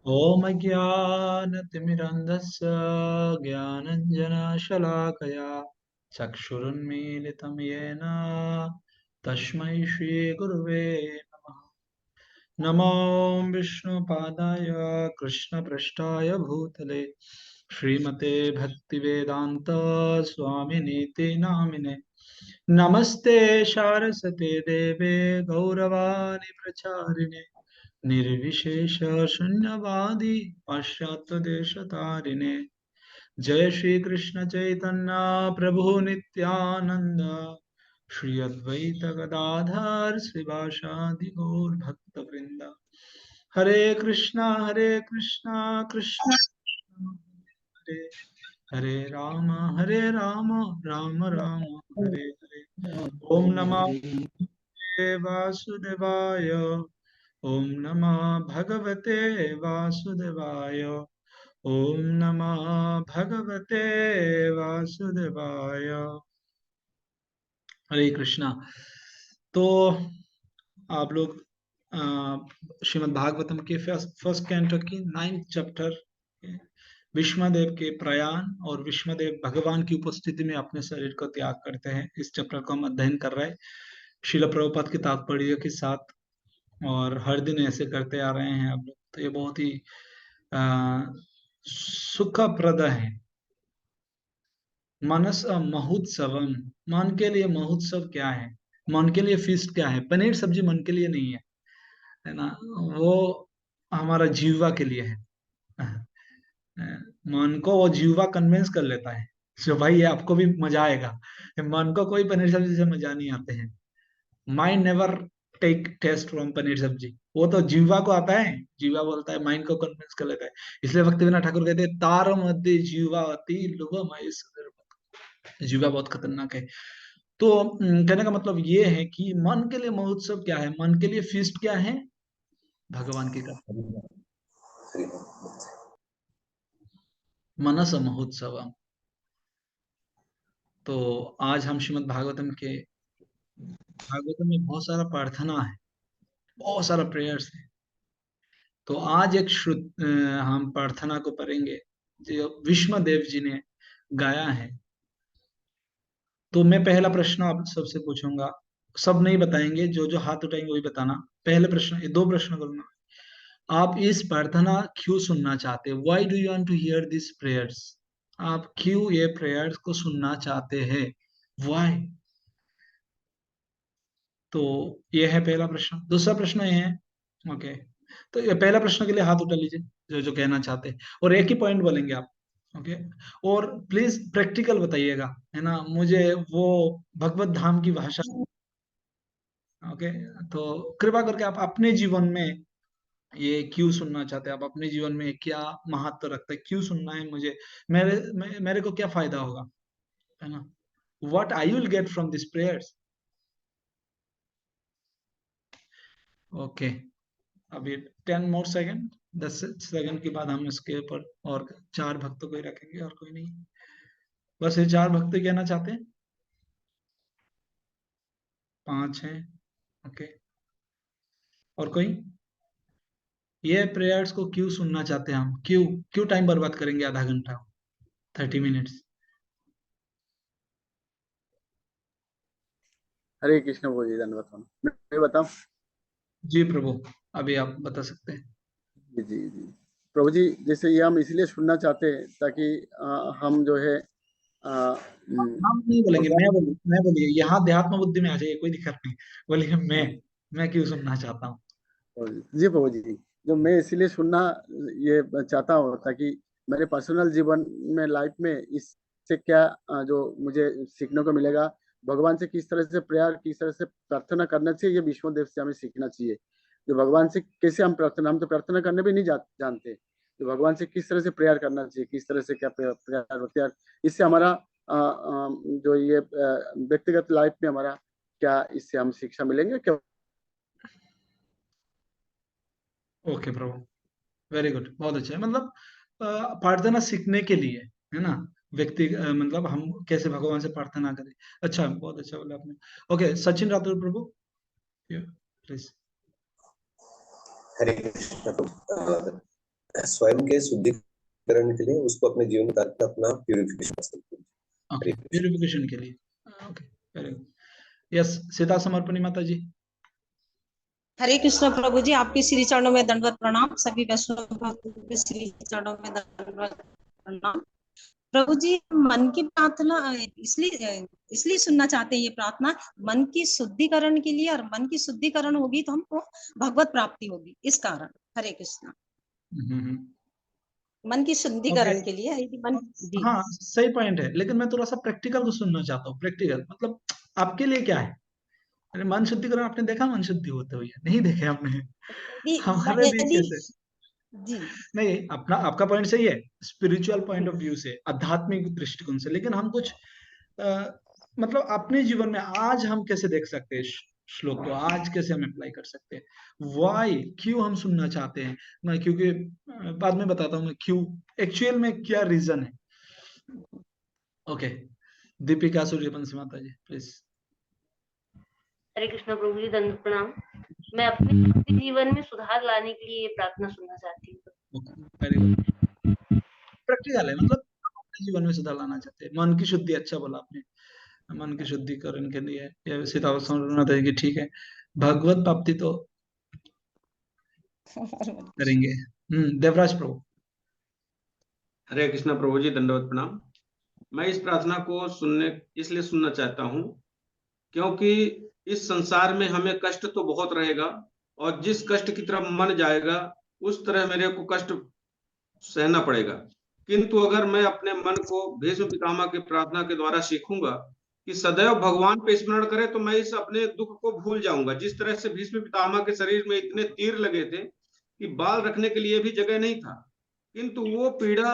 ॐ अज्ञानतिमिरन्धस्य ज्ञानञ्जनशलाकया चक्षुरुन्मीलितं येन तस्मै श्रीगुरुवे नमः। नमो विष्णुपादाय कृष्णपृष्ठाय भूतले श्रीमते भक्तिवेदान्त स्वामिनीति नामिने। नमस्ते सारस्वते देवे गौरवाणि प्रचारिणे निर्विशेष शून्यवादी पाश्चात्य देश तारिणे। जय श्री कृष्ण चैतन्य प्रभु नित्यानंद श्री अद्वैत गदाधर श्रीवासादि गौर भक्त वृंद। हरे कृष्णा कृष्णा कृष्ण हरे हरे हरे राम राम राम हरे हरे। ओम नमः वासुदेवाय ओम नमः भगवते वासुदेवाय ओम नमः भगवते वासुदेवाय। हरे कृष्णा। तो आप लोग श्रीमद् भागवतम के फर्स्ट कैंटो की 9th चैप्टर विष्णुदेव के प्रयाण और विष्णुदेव भगवान की उपस्थिति में अपने शरीर को त्याग करते हैं, इस चैप्टर को हम अध्ययन कर रहे हैं श्रील प्रभुपाद के तात्पर्य के साथ। और हर दिन ऐसे करते आ रहे हैं हम लोग, तो ये बहुत ही सुखप्रद है। मनस महोत्सवम, मन के लिए महोत्सव क्या है, मन के लिए फीस्ट क्या है। पनीर सब्जी मन के लिए नहीं है ना, वो हमारा जीवा के लिए है। मन को वो जीवा कन्विंस कर लेता है, जो भाई ये आपको भी मजा आएगा। मन को कोई पनीर सब्जी से मजा नहीं आते हैं। Mind never take taste from paneer सब्जी, वो तो जीवा को आता है। जीवा बोलता है, माइंड को कन्विंस कर लेता है। इसलिए भक्तिविनोद ठाकुर कहते हैं तार मध्य जीवा अति लुभमय सुंदर। जीवा बहुत खतरनाक है। तो कहने का मतलब ये है कि मन के लिए महोत्सव क्या है, मन के लिए फीस्ट क्या है, भगवान की कथा। मनस महोत्सव। तो आज हम श्रीमद् भागवतम में बहुत सारा प्रार्थना है, बहुत सारा प्रेयर्स है। तो आज हम प्रार्थना को पढ़ेंगे जो विष्णु देव जी ने गाया है। तो मैं पहला प्रश्न आप सबसे पूछूंगा, सब नहीं बताएंगे, जो जो हाथ उठाएंगे वही बताना। पहले प्रश्न, ये दो प्रश्न करूंगा। आप इस प्रार्थना क्यों सुनना चाहते हैं, why do you want to hear this prayers. आप क्यों ये प्रेयर्स को सुनना चाहते हैं, वाई। तो ये है पहला प्रश्न। दूसरा प्रश्न ये है, ओके, तो ये पहला प्रश्न के लिए हाथ उठा लीजिए जो जो कहना चाहते हैं, और एक ही पॉइंट बोलेंगे आप। ओके, और प्लीज प्रैक्टिकल बताइएगा, है ना, मुझे वो भगवत धाम की भाषा। ओके, तो कृपा करके आप अपने जीवन में ये क्यों सुनना चाहते हैं, आप अपने जीवन में क्या महत्व रखते हैं, क्यों सुनना है मुझे, मेरे को क्या फायदा होगा, है ना, what I will get from this prayers. Okay, अभी 10 मोर सेकेंड, 10 सेकेंड के बाद हम इसके ऊपर और चार भक्तों को ही रखेंगे, और कोई नहीं। बस ये चार भक्त ही कहना चाहते हैं, पांच हैं। ओके, और कोई। ये प्रेयर्स को क्यों सुनना चाहते हैं हम, क्यों क्यों टाइम बर्बाद करेंगे, आधा घंटा, 30 मिनट्स। हरे कृष्ण बोलिए, धन्यवाद स्वामी। मैं बताऊं? जी प्रभु, अभी आप बता सकते हैं। जी जी जी। प्रभु जी, जैसे ये हम इसलिए सुनना चाहते हैं ताकि हम जो है हम नहीं बोलेंगे, भगवान मैं बोलिए, यहाँ अध्यात्म बुद्धि में आ जाइए, कोई दिक्कत नहीं। बोलिए मैं क्यों सुनना चाहता हूँ। जी प्रभु जी, जो मैं इसीलिए सुनना ये चाहता हूँ ताकि मेरे पर्सनल जीवन में, लाइफ में इससे क्या जो मुझे सीखने को मिलेगा, भगवान से किस तरह से प्रेयर, किस तरह से प्रार्थना करना चाहिए, ये विष्णु देव से हमें सीखना चाहिए। जो भगवान से कैसे हम प्रार्थना, हम तो प्रार्थना करने भी नहीं जानते, तो भगवान से किस तरह से प्रेयर करना चाहिए, किस तरह से क्या प्रेयर होती है, इससे हमारा जो ये व्यक्तिगत लाइफ में हमारा क्या, इससे हम शिक्षा मिलेंगे क्या। ओके प्रभु, वेरी गुड, बहुत अच्छा है। मतलब प्रार्थना सीखने के लिए, है ना, मतलब हम कैसे भगवान से प्रार्थना करें। अच्छा, बहुत अच्छा बोला आपने। ओके, सचिन राठौर प्रभु, प्लीज। हरे कृष्ण प्रभु। स्वयं के शुद्धिकरण के लिए उसको अपने जीवन में करके अपना प्यूरिफिकेशन कर सकते हैं। ओके, प्यूरिफिकेशन के लिए। Okay, very good. Yes, Sita Samarpani माता जी। हरे कृष्ण प्रभु जी, आपके श्री चरणों में दंडवत प्रणाम। सभी वैष्णव भक्तों के श्री चरणों में दंडवत प्रणाम। प्रभु जी, मन की प्रार्थना इसलिए सुनना चाहते हैं, ये प्रार्थना मन की शुद्धिकरण के लिए, और मन की शुद्धिकरण होगी तो हमको भगवत प्राप्ति होगी, इस कारण। हरे कृष्णा। मन की शुद्धिकरण के लिए मन जी। हाँ, सही पॉइंट है, लेकिन मैं थोड़ा सा प्रैक्टिकल को सुनना चाहता हूँ। प्रैक्टिकल मतलब आपके लिए क्या है? अरे मन शुद्धिकरण आपने देखा मन शुद्धि होते हुए? नहीं देखे आपने। हमारे लिए कैसे? जी नहीं, अपना आपका पॉइंट सही है, स्पिरिचुअल पॉइंट ऑफ व्यू से, आध्यात्मिक दृष्टिकोण से, लेकिन हम कुछ मतलब अपने जीवन में आज हम कैसे देख सकते हैं श्लोक को, आज कैसे हम अप्लाई कर सकते हैं, वाई, क्यों हम सुनना चाहते हैं। मैं क्योंकि बाद में बताता हूँ मैं क्यों, एक्चुअल में क्या रीजन है। ओके, दीपिका सूर्यवंशी माता जी प्लीज। हरे कृष्ण प्रभु जी, दंड प्रणाम। मैं अपने जीवन में सुधार लाने के लिए ये प्रार्थना सुनना चाहती हूँ। वेरी गुड, प्रैक्टिकल है, मतलब हम अपने जीवन में सुधार लाना चाहते हैं। मन की शुद्धि, अच्छा बोला आपने, मन की शुद्धिकरण के लिए ये सीता समझना था कि ठीक है, भगवत प्राप्ति तो करेंगे। देवराज प्रभु। हरे कृष्णा प्रभु जी, दंडवत प्रणाम। मैं इस प्रार्थना को इसलिए सुनना चाहता हूँ क्योंकि इस संसार में हमें कष्ट तो बहुत रहेगा, और जिस कष्ट की तरफ मन जाएगा उस तरह मेरे को कष्ट सहना पड़ेगा। किंतु अगर मैं अपने मन को भीष्म पितामह की प्रार्थना के द्वारा सीखूंगा कि सदैव भगवान पे स्मरण करे, तो मैं इस अपने दुख को भूल जाऊंगा। जिस तरह से भीष्म पितामह के शरीर में इतने तीर लगे थे कि बाल रखने के लिए भी जगह नहीं था, किंतु वो पीड़ा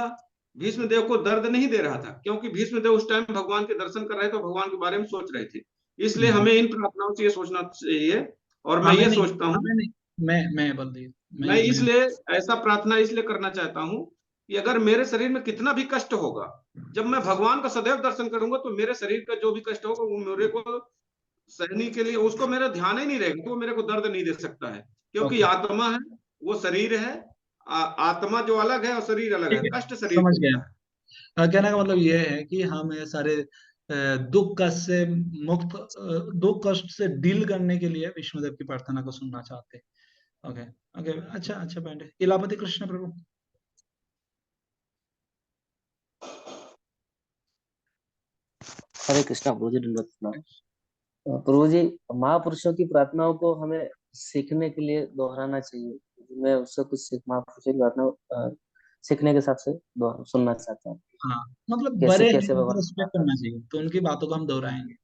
भीष्मदेव को दर्द नहीं दे रहा था, क्योंकि भीष्मदेव उस टाइम भगवान के दर्शन कर रहे थे, भगवान के बारे में सोच रहे थे। इसलिए हमें इन प्रार्थनाओं से ये सोचना चाहिए, और मैं ये सोचता हूँ, मैं बोल दी, मैं इसलिए ऐसा प्रार्थना इसलिए करना चाहता हूँ कि अगर मेरे शरीर में कितना भी कष्ट होगा, जब मैं भगवान का सदैव दर्शन करूंगा तो मेरे शरीर का जो भी कष्ट होगा वो मेरे को सहने के लिए, उसको मेरा ध्यान ही नहीं रहेगा, तो वो मेरे को दर्द नहीं दे सकता है, क्योंकि आत्मा है, वो शरीर है। आत्मा जो अलग है और शरीर अलग है, कष्ट शरीर समझ को गया। होता है। कहने का मतलब ये है कि हम ये सारे दुख कष्ट से मुक्त, दुख कष्ट से डील करने के लिए विष्णुदेव की प्रार्थना को सुनना चाहते हैं। ओके ओके, अच्छा अच्छा पॉइंट है। इलापति कृष्ण प्रभु। हरे कृष्णा प्रभु जी, दंडवत प्रणाम। प्रभु जी, महापुरुषों की प्रार्थनाओं को हमें सीखने के लिए दोहराना चाहिए। मैं उससे कुछ महापुरुषों की प्रार्थना सीखने के हिसाब से सुनना चाहता हूँ। हाँ, मतलब कैसे बड़े कैसे हैं, भगवान रिस्पेक्ट करना चाहिए, तो उनकी बातों को हम दोहराएंगे।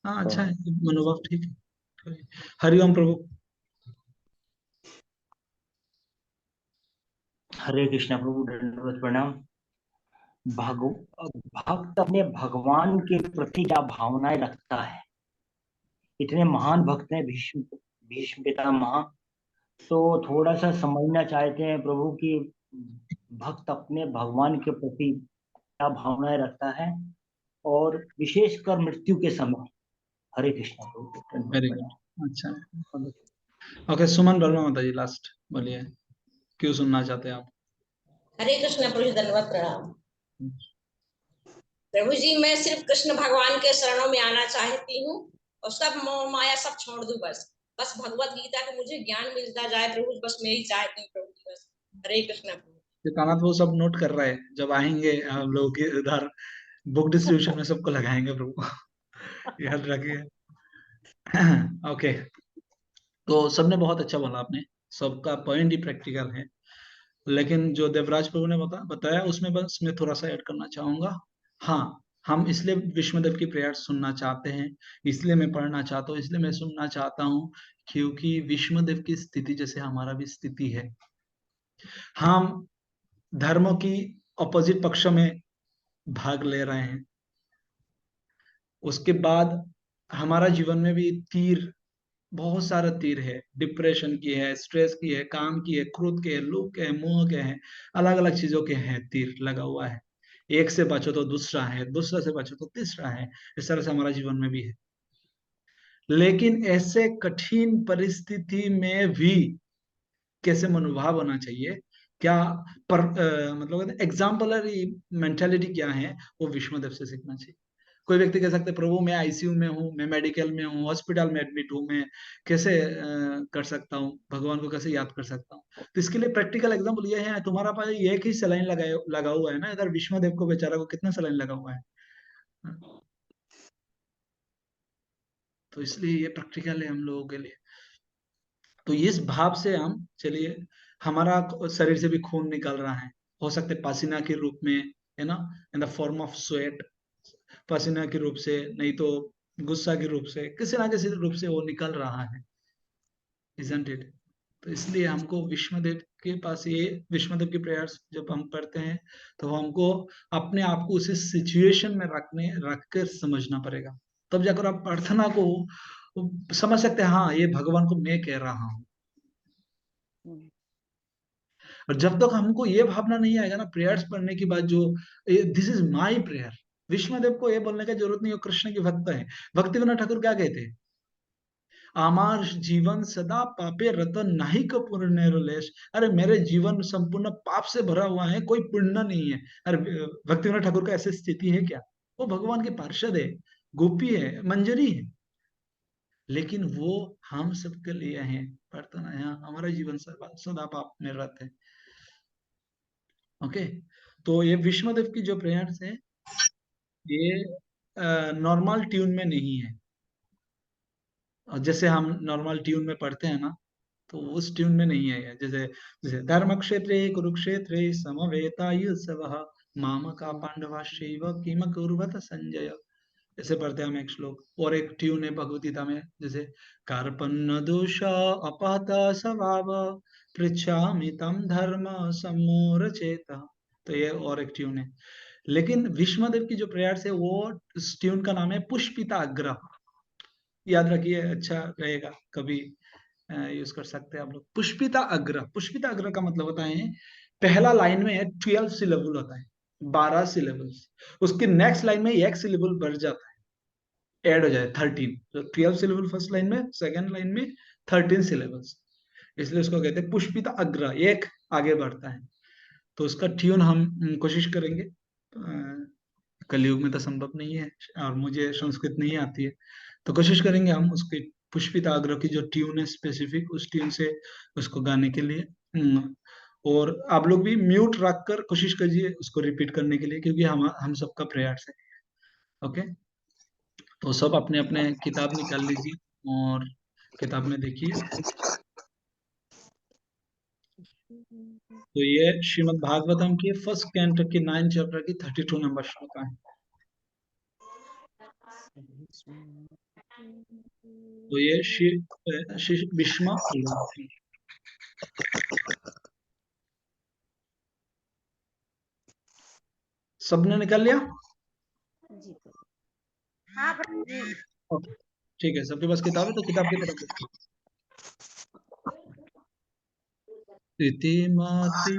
हाँ, अच्छा है, मनोभाव ठीक है। हरिओम प्रभु। हरे कृष्णा प्रभु, दंडवत प्रणाम। भक्त अपने भगवान के प्रति क्या भावनाएं रखता है, इतने महान भक्त हैं भीष्म भीष्म पितामह, तो थोड़ा सा समझना चाहते हैं प्रभु कि भक्त अपने भगवान के प्रति क्या भावनाएं रखता है, और विशेषकर मृत्यु के समय। हरे कृष्णा प्रभु। वेरी गुड, अच्छा। ओके, सुमन वर्मा माता जी लास्ट बोलिए, क्यों सुनना चाहते हैं आप? हरे कृष्ण प्रभु, धन्यवाद प्रणाम। प्रभु जी, मैं सिर्फ कृष्ण भगवान के शरणों में आना चाहती हूँ, और सब मोह माया सब छोड़ दूं। बस बस भगवत गीता का मुझे ज्ञान मिलता जाए प्रभु, बस मैं ही चाहती हूँ प्रभु जी। बस हरे कृष्ण प्रभु। कानाथ वो सब नोट कर रहे हैं, जब आएंगे हम लोग के उधर बुक डिस्ट्रीब्यूशन में सबको लगाएंगे प्रभु, याद रखिए। ओके, तो सबने बहुत अच्छा बोला, आपने सबका पॉइंट ही प्रैक्टिकल है, लेकिन जो देवराज प्रभु ने बताया उसमें बस मैं थोड़ा सा ऐड करना चाहूंगा। हाँ, हम इसलिए विष्णुदेव की प्रेयर सुनना चाहते हैं, इसलिए मैं पढ़ना चाहता हूँ, इसलिए मैं सुनना चाहता हूँ, क्योंकि विष्णुदेव की स्थिति जैसे हमारा भी स्थिति है। हम धर्मों की अपोजिट पक्ष में भाग ले रहे हैं, उसके बाद हमारा जीवन में भी तीर, बहुत सारा तीर है, डिप्रेशन की है, स्ट्रेस की है, काम की है, क्रोध के है, लोभ के है, मोह के हैं, अलग अलग चीजों के हैं, तीर लगा हुआ है। एक से बचो तो दूसरा है, दूसरा से बचो तो तीसरा है, इस तरह से हमारा जीवन में भी है। लेकिन ऐसे कठिन परिस्थिति में भी कैसे मनोभाव होना चाहिए क्या मतलब एग्जाम्पलरी मेंटेलिटी क्या है, वो विश्वदेव से सीखना चाहिए। कोई व्यक्ति कह सकते हैं प्रभु मैं आईसीयू में हूँ, मैं मेडिकल में हूँ, हॉस्पिटल में एडमिट हूँ, मैं कैसे कर सकता हूँ भगवान को, कैसे याद कर सकता हूँ। तो इसके लिए प्रैक्टिकल एग्जाम्पल ये है, तुम्हारा पास एक ही सलाइन लगा हुआ है ना, इधर विश्वदेव को बेचारा को कितना सलाइन लगा हुआ है। तो इसलिए ये प्रैक्टिकल है हम लोगों के लिए। तो इस भाव से हम चलिए, हमारा शरीर से भी खून निकल रहा है, हो सकते पसीना के रूप में, है ना, in the form of sweat, पसीना के रूप से, नहीं तो गुस्सा के रूप से, किसी ना किसी रूप से वो निकल रहा है, isn't it? तो इसलिए हमको विश्वदेव के पास, ये विश्वदेव की प्रेयर्स जब हम पढ़ते हैं तो हमको अपने आप को उसी सिचुएशन में रखकर समझना पड़ेगा, तब जाकर आप प्रार्थना को समझ सकते हैं, हाँ ये भगवान को मैं कह रहा हूँ। और जब तक हमको ये भावना नहीं आएगा ना प्रेयर्स पढ़ने के बाद, जो this is my prayer, Vishwadev को ये बोलने की जरूरत नहीं, वो कृष्ण के भक्त है। भक्तिविनोद ठाकुर क्या कहते हैं, आमार जीवन सदा पापे रतन नहीं कपूर निर्लेश। अरे मेरे जीवन संपूर्ण पाप से भरा हुआ है, कोई पुण्य नहीं है। अरे भक्तिविनोद ठाकुर का ऐसी स्थिति है क्या? वो भगवान के पार्षद है, गोपी है, मंजरी है, लेकिन वो हम सबके लिए है प्रार्थना है, हमारा जीवन सदा पाप में रत है। ओके, तो ये विश्वदेव की जो प्रेयर्स है, ये नॉर्मल ट्यून में नहीं है। और जैसे हम नॉर्मल ट्यून में पढ़ते हैं ना, तो उस ट्यून में नहीं है। जैसे जैसे धर्म क्षेत्रे कुरुक्षेत्रे समवेतायुत्सवः मामका पांडवाश्चैव किम कुर्वत संजय, ऐसे पढ़ते हैं हम एक श्लोक। और एक ट्यून है भगवत गीता में, जैसे कार्पण्य दोष अपहत स्वभाव पृच्छामि तम धर्म सम्मोर चेता, तो ये और एक ट्यून है। लेकिन विश्वदेव की जो प्रेयर्स है, वो उस ट्यून का नाम है पुष्पिता अग्र। याद रखिए, अच्छा रहेगा, कभी यूज कर सकते हैं आप लोग। पुष्पिता अग्र, पुष्पिता अग्र का मतलब होता है, पहला लाइन में 12 सिलेबल होता है, 12 सिलेबल्स, उसके नेक्स्ट लाइन में एक सिलेबल बढ़ जाता है, ऐड हो जाए 13। तो 12 सिलेबल फर्स्ट लाइन में, सेकंड लाइन में 13 सिलेबल्स, इसलिए उसको कहते हैं पुष्पिता अग्र, एक आगे बढ़ता है। तो उसका ट्यून हम कोशिश करेंगे, कलयुग में तो संभव नहीं है, और मुझे संस्कृत नहीं आती है, तो कोशिश करेंगे हम उसके पुष्पिता अग्र की जो ट्यून है स्पेसिफिक, उस ट्यून से उसको गाने के लिए। और आप लोग भी म्यूट रख कर कोशिश कीजिए उसको रिपीट करने के लिए, क्योंकि हम सबका प्रयास है। ओके, तो सब अपने अपने किताब निकाल लीजिए और किताब में देखिए। तो ये श्रीमद् भागवतम की फर्स्ट कैंटो की 9 चैप्टर की 32 नंबर श्लोक है। तो ये श्री भीष्म, सबने निकाल लिया? हाँ प्रभु। ठीक है, सबके पास किताब है तो किताब की तरफ देखिए। इति माति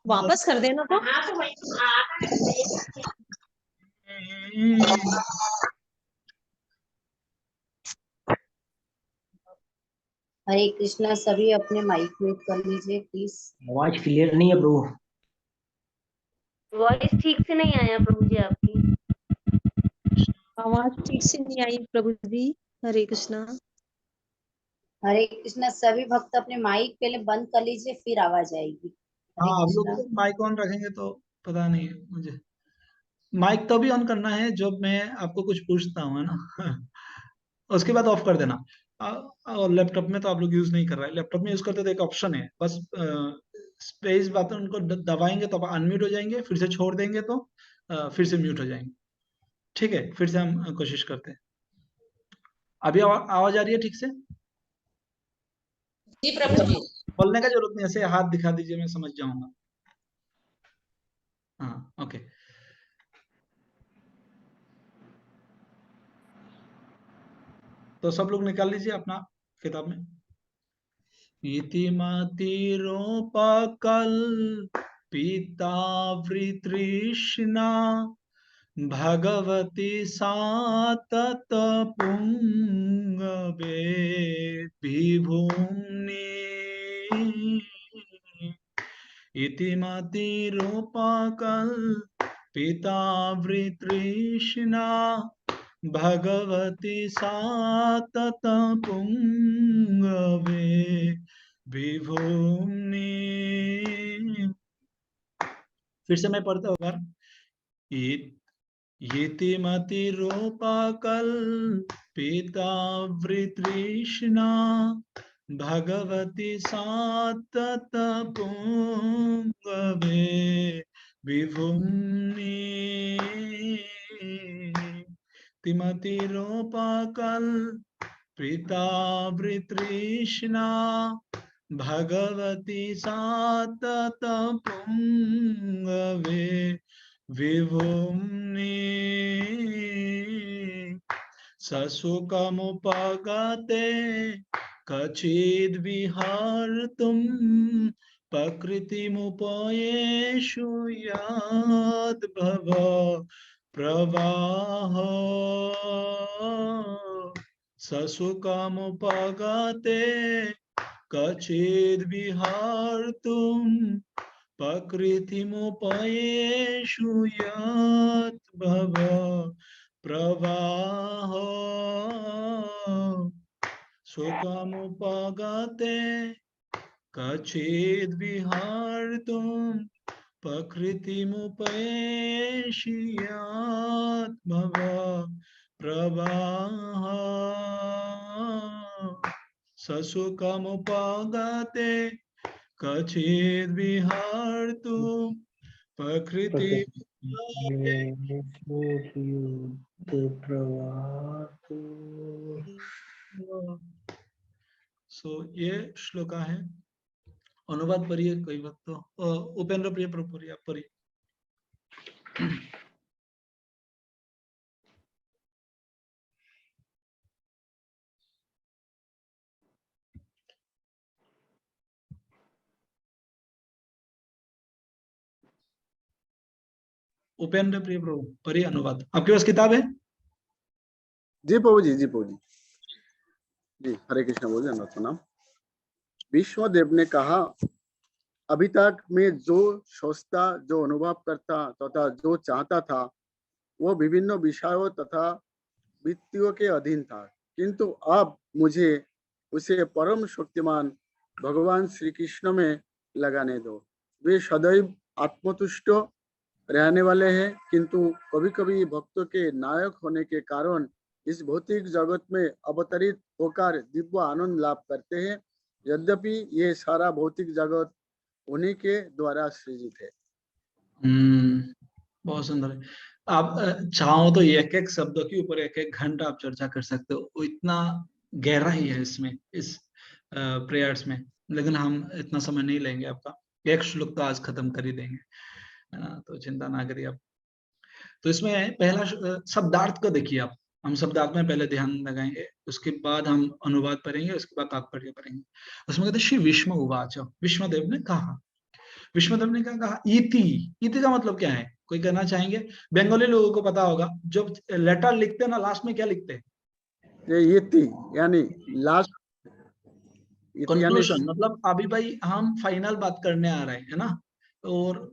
वापस कर देना तो। हरे कृष्णा, सभी अपने माइक म्यूट कर लीजिए प्लीज। आवाज क्लियर नहीं है प्रभु। वॉइस ठीक से नहीं आया प्रभु जी आपकी। आवाज ठीक से नहीं आई प्रभु जी। हरे कृष्णा। हरे कृष्णा, सभी भक्त अपने माइक पहले बंद कर लीजिए, फिर आवाज आएगी। हरे हाँ, हम लोग कृष्णा। तो माइक ऑन रखेंगे तो पता नहीं है मुझे। माइक तभी ऑन करना है जब मैं आपको कुछ पूछता हूँ, है ना। उसके बाद ऑफ कर देना। और लैपटॉप में तो आप लोग यूज नहीं कर रहे हैं, लैपटॉप में यूज करते तो एक ऑप्शन है, बस स्पेस बटन उनको दबाएंगे तो आप अनम्यूट हो जाएंगे, फिर से छोड़ देंगे तो फिर से म्यूट हो जाएंगे। ठीक है, फिर से हम कोशिश करते हैं। अभी आवाज आ रही है ठीक से? जी प्रभु जी। बोलने का जरूरत नहीं, ऐसे हाथ दिखा दीजिए, मैं समझ जाऊंगा। हाँ, ओके। तो सब लोग निकाल लीजिए अपना किताब में। इति मतिरोपकल्पिता वृतृष्णा भगवती सातत पुंगवे विभुम्नि इति मतिरूपकल्पिता वृतृष्णा भगवती सातत पुंगवे विभुम्नि। फिर से मैं पढ़ता हूँ बार। इति मतिरूपकल्पिता वृतृष्णा भगवती सातत पुंगवे विभुम्नि तिमतिरूपकल्पिता वृतृष्णा भगवती सातत पुंगवे विभुम्नि ससुखमुपगते कचिद्विहर्तुं प्रकृतिमुपयेषु यद्भव प्रवाहो ससुखमुपगते कचिद्विहर्तुं प्रकृतिमुपयेषु यद्भव प्रवाहो सुखमुपगते कचिद्विहर्तुं प्रकृतिमुपयेषु यद्भव प्रवाहो ससुखमुपगते कचिद्विहर्तुं प्रकृति ये श्लोका है। अनुवाद पढ़िए कोई वक्त तो उपेंद्र प्रिय प्रभु आप पढ़िए। उपेंद्र प्रिय प्रभु पढ़िए अनुवाद। आपके पास किताब है? जी प्रभु जी, जी प्रभु जी। जी हरे कृष्ण बोल जगन्नाथ प्रणाम। विश्वदेव ने कहा, अभी तक मैं जो सोचता, जो अनुभव करता तथा जो चाहता था वो विभिन्न विषयों तथा वृत्तियों के अधीन था, किंतु अब मुझे उसे परम शक्तिमान भगवान श्री कृष्ण में लगाने दो। वे सदैव आत्मतुष्ट रहने वाले हैं, किंतु कभी कभी भक्तों के नायक होने के कारण इस भौतिक जगत में अवतरित होकर दिव्य आनंद लाभ करते हैं। यद्यपि ये सारा भौतिक जगत उन्हीं के द्वारा सृजित है। बहुत सुंदर है। आप चाहो तो एक एक शब्दों के ऊपर एक एक घंटा आप चर्चा कर सकते हो, इतना गहरा ही है इसमें, इस प्रेयर्स में। लेकिन हम इतना समय नहीं लेंगे आपका, एक श्लोक तो आज खत्म कर ही देंगे, तो चिंता ना करिए आप। तो इसमें पहला शब्दार्थ को देखिए आप। हम शब्दार्थ में पहले ध्यान लगाएंगे, उसके बाद हम अनुवाद पढ़ेंगे, उसके बाद तात्पर्य पढ़ेंगे। उसमें कहते श्री विष्णु उवाच, विष्णुदेव ने कहा। विष्णुदेव ने क्या कहा? इति। इति का मतलब क्या है? कोई कहना चाहेंगे? बंगाली लोगों को पता होगा, जब लेटर लिखते हैं ना लास्ट में क्या लिखते हैं? इति यानी लास्ट कंक्लूजन, मतलब अभी भाई हम फाइनल बात करने आ रहे हैं, है ना, और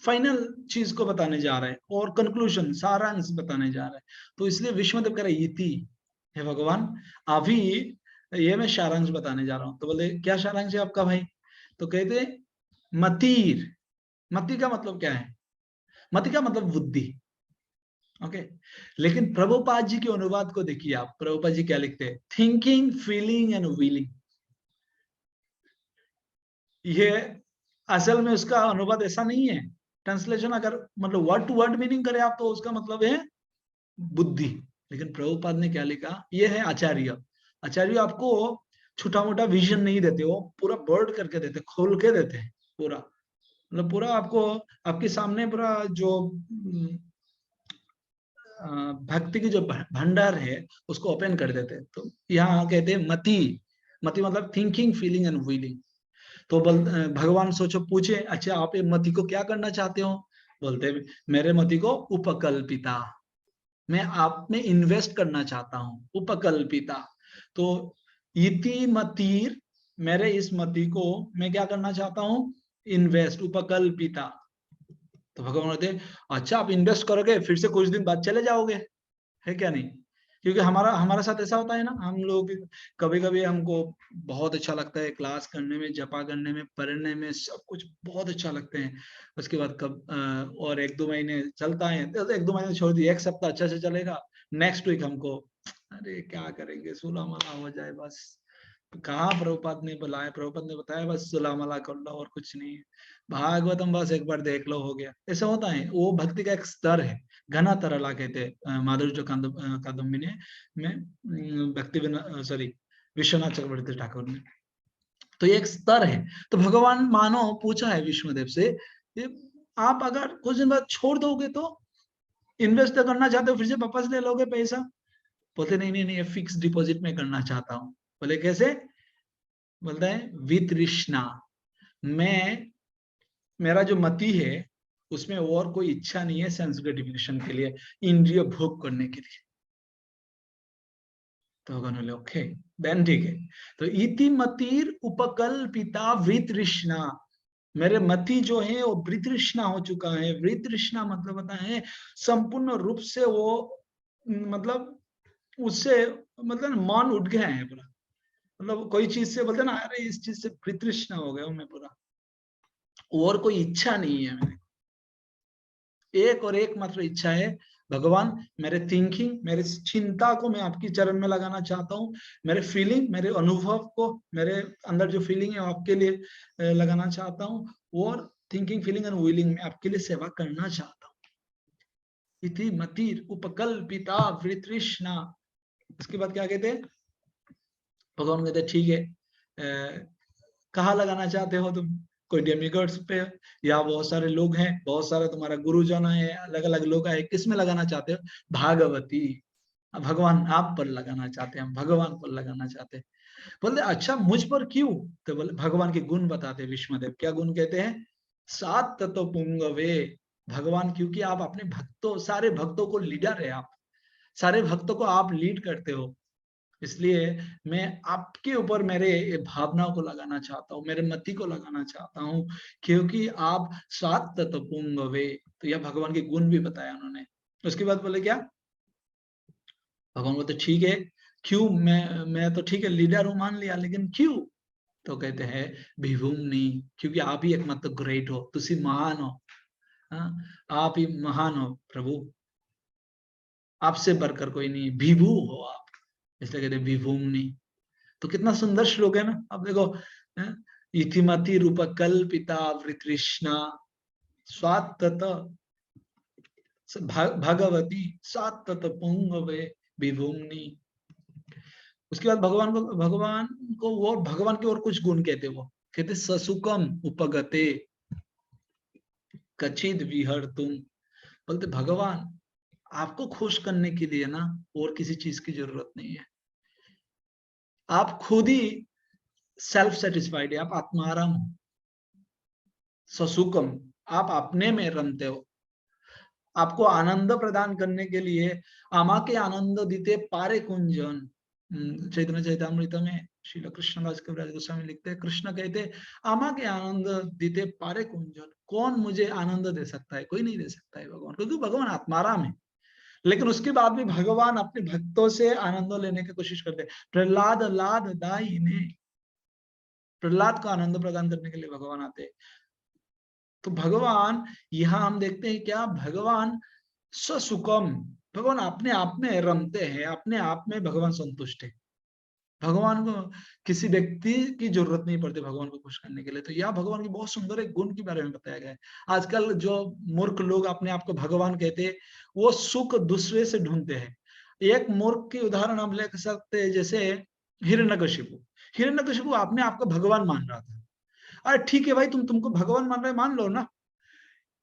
फाइनल चीज को बताने जा रहे हैं, और कंक्लूजन सारांश बताने जा रहे हैं। तो इसलिए विष्णुदेव कह रहे इति, हे भगवान अभी ये मैं सारांश बताने जा रहा हूँ। तो बोले क्या सारांश है आपका भाई? तो कहते मतीर। मति का मतलब क्या है? मति का मतलब बुद्धि। ओके, लेकिन प्रभुपाद जी के अनुवाद को देखिए आप। प्रभुपाद जी क्या लिखते हैं? Thinking, feeling and willing. ये असल में उसका अनुवाद ऐसा नहीं है। ट्रांसलेशन अगर मतलब वर्ड टू वर्ड मीनिंग करें आप, तो उसका मतलब है बुद्धि। लेकिन प्रभुपाद ने क्या लिखा? ये है आचार्य। आचार्य आपको छोटा मोटा विजन नहीं देते, वो पूरा वर्ड करके देते, खोल के देते हैं पूरा, मतलब पूरा आपको आपके सामने पूरा जो भक्ति की जो भंडार है उसको ओपन कर देते हैं। तो यहाँ कहते हैं मति। मति मतलब थिंकिंग, फीलिंग एंड विलिंग। तो भगवान सोचो पूछे, अच्छा आप ये मति को क्या करना चाहते हो? बोलते हैं मेरे मति को उपकल्पिता, मैं आप में इन्वेस्ट करना चाहता हूँ, उपकल्पिता। तो इति मतिर, मेरे इस मति को मैं क्या करना चाहता हूँ, इन्वेस्ट, उपकल्पिता। तो भगवान कहते हैं अच्छा आप इन्वेस्ट करोगे फिर से कुछ दिन बाद चले जाओगे, है क्या नहीं? क्योंकि हमारा साथ ऐसा होता है ना, हम लोग कभी कभी हमको बहुत अच्छा लगता है क्लास करने में, जपा करने में, पढ़ने में, सब कुछ बहुत अच्छा लगते हैं। उसके बाद कब और 1-2 महीने चलता है, तो 1-2 महीने छोड़ दिए, 1 सप्ताह अच्छा से चलेगा, नेक्स्ट वीक हमको अरे क्या करेंगे, सुला मला हो जाए बस। कहाँ प्रभुपाद ने बुलाया, प्रभुपाद ने बताया बस सुला मला कर लो और कुछ नहीं है, भागवतम बस एक बार देख लो हो गया, ऐसा होता है। वो भक्ति का एक स्तर है, घना तरला कहते हैं माधुर्य कादम्बिनी में भक्ति विश्वनाथ चक्रवर्ती ठाकुर ने। तो ये एक स्तर है। तो भगवान मानो पूछा है विष्णुदेव से, आप अगर कुछ दिन बाद छोड़ दोगे तो इन्वेस्ट करना चाहते हो, फिर से वापस ले लोगे पैसा? बोलते नहीं नहीं नहीं, फिक्स डिपॉजिट में करना चाहता हूँ। बोले कैसे? बोलता है वितृष्णा, मैं, मेरा जो मति है उसमें और कोई इच्छा नहीं है सेंस ग्रेटिफिकेशन के लिए, इंद्रिय भोग करने के लिए। तो बोले ओके देन ठीक है। तो इति मतिर उपकल्पिता वृतृष्णा, मेरे मति जो है वो वृतृष्णा हो चुका है। वृतृष्णा मतलब होता है संपूर्ण रूप से वो, मतलब उससे मतलब मन उठ गया है पूरा, मतलब कोई चीज से बोलते ना अरे इस चीज से वृतृष्णा हो गया हूं मैं पूरा, और कोई इच्छा नहीं है मेरे, एक और एक मात्र इच्छा है भगवान, मेरे थिंकिंग, मेरे चिंता को मैं आपकी चरण में लगाना चाहता हूँ, मेरे फीलिंग, मेरे अनुभव को, मेरे अंदर जो फीलिंग है आपके लिए लगाना चाहता हूँ, और थिंकिंग, फीलिंग एंड विलिंग में आपके लिए सेवा करना चाहता हूँ। इति मतिर उपकल्पिता वृतृष्णा। उसके बाद क्या कहते हैं भगवान? कहते ठीक है, कहाँ लगाना चाहते हो तुम? कोई डेमिगॉड्स पे या बहुत सारे लोग हैं, बहुत सारे तुम्हारा गुरुजन है, अलग अलग लोग है, किस में लगाना चाहते हो? भागवती, भगवान आप पर लगाना चाहते हैं, हम भगवान पर लगाना चाहते हैं। बोलते अच्छा मुझ पर क्यों? तो बोले भगवान के गुण बताते विष्णुदेव। क्या गुण कहते हैं? सात तत्व पुंगवे, भगवान क्योंकि आप अपने भक्तों, सारे भक्तों को लीडर है, आप सारे भक्तों को आप लीड करते हो, इसलिए मैं आपके ऊपर मेरे भावनाओं को लगाना चाहता हूँ, मेरे मति को लगाना चाहता हूँ, क्योंकि आप सात तत्व पुंगवे। तो यह भगवान के गुण भी बताया उन्होंने। उसके बाद बोले क्या? भगवान बोलते ठीक है, क्यों? मैं तो ठीक है लीडर हूं मान लिया, लेकिन क्यों? तो कहते हैं विभुम्नि, क्योंकि आप ही एकमात्र ग्रेट हो, तुसी महान हो, आप ही महान हो प्रभु, आपसे बढ़कर कोई नहीं, विभु हो आप, इसलिए कहते विभुम्नि। तो कितना सुंदर श्लोक है ना। अब देखो, इतिमति रूपकल्पिता वृतृष्णा स्वात्तत भगवती सात्तत पुंगवे विभुम्नि। उसके बाद भगवान को वो भगवान के और कुछ गुण कहते, वो कहते ससुकम उपगते कचिद विहर्तुम। बोलते भगवान आपको खुश करने के लिए ना और किसी चीज की जरूरत नहीं है, आप खुद ही सेल्फ सेटिस्फाइड है, आप आत्माराम हो। ससुकम, आप अपने में रमते हो, आपको आनंद प्रदान करने के लिए आमा के आनंद दीते पारे कुंजन। चैतन्य चैतामृत में श्रील कृष्णदास कविराज गोस्वामी लिखते हैं, कृष्ण कहते आमा के आनंद दीते पारे कुंजन। कौन मुझे आनंद दे सकता है? कोई नहीं दे सकता है भगवान, क्योंकि भगवान आत्माराम है। लेकिन उसके बाद भी भगवान अपने भक्तों से आनंद लेने की कोशिश करते हैं। प्रहलाद लाद दाई ने, प्रहलाद को आनंद प्रदान करने के लिए भगवान आते हैं। तो भगवान यहां हम देखते हैं क्या? भगवान ससुकम, भगवान अपने आप में रमते हैं, अपने आप में भगवान संतुष्ट है। भगवान को किसी व्यक्ति की जरूरत नहीं पड़ती भगवान को खुश करने के लिए। तो यह भगवान की बहुत सुंदर एक गुण के बारे में बताया गया है। आजकल जो मूर्ख लोग अपने आप को भगवान कहते हैं, वो सुख दूसरे से ढूंढते हैं। एक मूर्ख की उदाहरण हम ले सकते हैं, जैसे हिरण्यकशिपु। हिरण्यकशिपु अपने आप को भगवान मान रहा था। अरे ठीक है भाई, तुमको भगवान मान रहे, मान लो ना,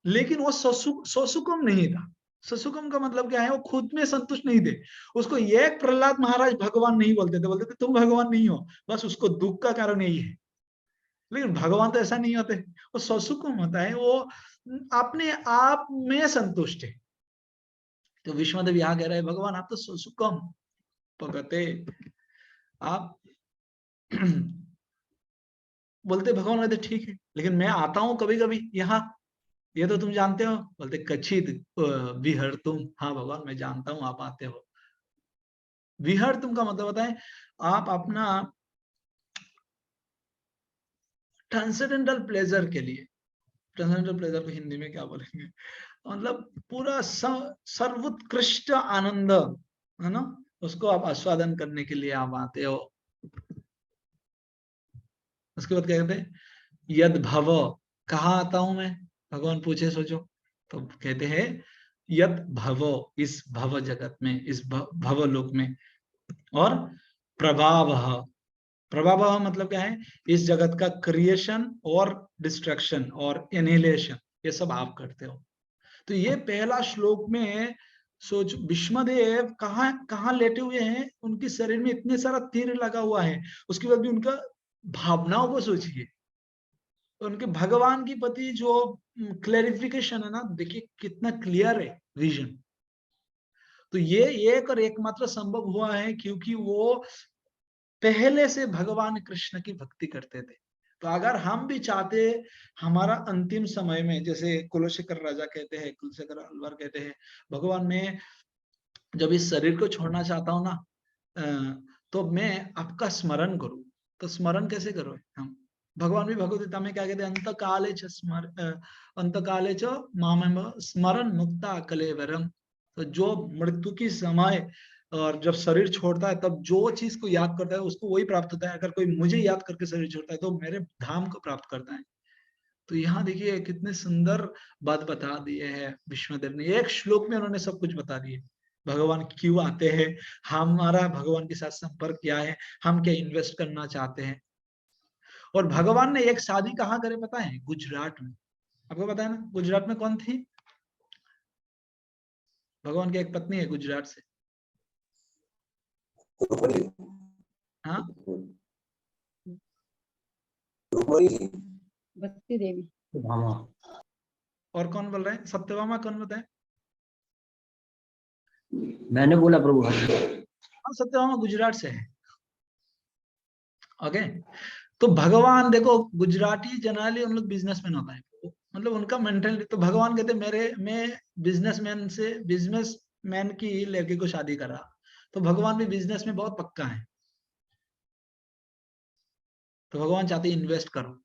लेकिन वो ससुकम नहीं था। ससुकम का मतलब क्या है? वो खुद में संतुष्ट नहीं थे। उसको एक प्रहलाद महाराज भगवान नहीं बोलते थे, बोलते थे तुम भगवान नहीं हो, बस उसको दुख का कारण यही है। लेकिन भगवान तो ऐसा नहीं होते, वो ससुकुम होता है, वो अपने आप में संतुष्ट है। तो विश्वदेव यहाँ कह रहे हैं भगवान आप तो ससुकुम भगते, आप बोलते भगवान कहते ठीक है, लेकिन मैं आता हूं कभी कभी यहाँ, ये तो तुम जानते हो। बोलते कचित विहर तुम, हाँ भगवान मैं जानता हूँ आप आते हो। विहर तुम का मतलब होता है आप अपना ट्रांसेंडेंटल प्लेजर के लिए, ट्रांसेंडेंटल प्लेजर को हिंदी में क्या बोलेंगे, मतलब पूरा सर्वोत्कृष्ट आनंद है ना, उसको आप आस्वादन करने के लिए आप आते हो। उसके बाद क्या कहते हैं यद भव, कहाँ आता हूं मैं, भगवान पूछे सोचो, तो कहते हैं यद भव, इस भव जगत में, इस भव लोक में। और प्रभाव, प्रभाव मतलब क्या है, इस जगत का क्रिएशन और डिस्ट्रक्शन और एनिहिलेशन, ये सब आप करते हो। तो ये पहला श्लोक में सोच, विष्णुदेव कहाँ कहाँ लेटे हुए हैं, उनके शरीर में इतने सारा तीर लगा हुआ है, उसके बाद भी उनका भावनाओं को सोचिए, उनके भगवान की प्रति जो क्लैरिफिकेशन है ना, देखिए कितना क्लियर है विजन। तो ये एक और एकमात्र संभव हुआ है क्योंकि वो पहले से भगवान कृष्ण की भक्ति करते थे। तो अगर हम भी चाहते हमारा अंतिम समय में, जैसे कुलशेखर राजा कहते हैं, कुलशेखर अलवर कहते हैं, भगवान मैं जब इस शरीर को छोड़ना चाहता हूं ना, तो मैं आपका स्मरण करूं। तो स्मरण कैसे करो हम, भगवान भी भगवद गीता में क्या कहते हैं, अंत काले च मामेव स्मरण मुक्ता कलेवरम। तो जो मृत्यु की समय और जब शरीर छोड़ता है तब जो चीज को याद करता है उसको वही प्राप्त होता है। अगर कोई मुझे याद करके शरीर छोड़ता है तो मेरे धाम को प्राप्त करता है। तो यहाँ देखिए कितने सुंदर बात बता दिए है विष्णुदेव ने, एक श्लोक में उन्होंने सब कुछ बता दिए। भगवान क्यों आते हैं, हमारा भगवान के साथ संपर्क क्या है, हम क्या इन्वेस्ट करना चाहते हैं। और भगवान ने एक शादी कहाँ करे पता है, गुजरात में। आपको पता है ना गुजरात में कौन थी, भगवान की एक पत्नी है गुजरात से। हाँ भक्ति देवी। और कौन बोल रहे हैं, सत्यभामा कौन बताए, मैंने बोला प्रभु। हाँ सत्यभामा गुजरात से है। ओके, तो भगवान देखो गुजराती जनरली उन लोग बिजनेसमैन होता है, मतलब उनका मेंटालिटी। तो भगवान कहते मैं बिजनेसमैन की लड़की को शादी कर रहा। तो भगवान भी बिजनेस में बहुत पक्का है। तो भगवान चाहते इन्वेस्ट करो,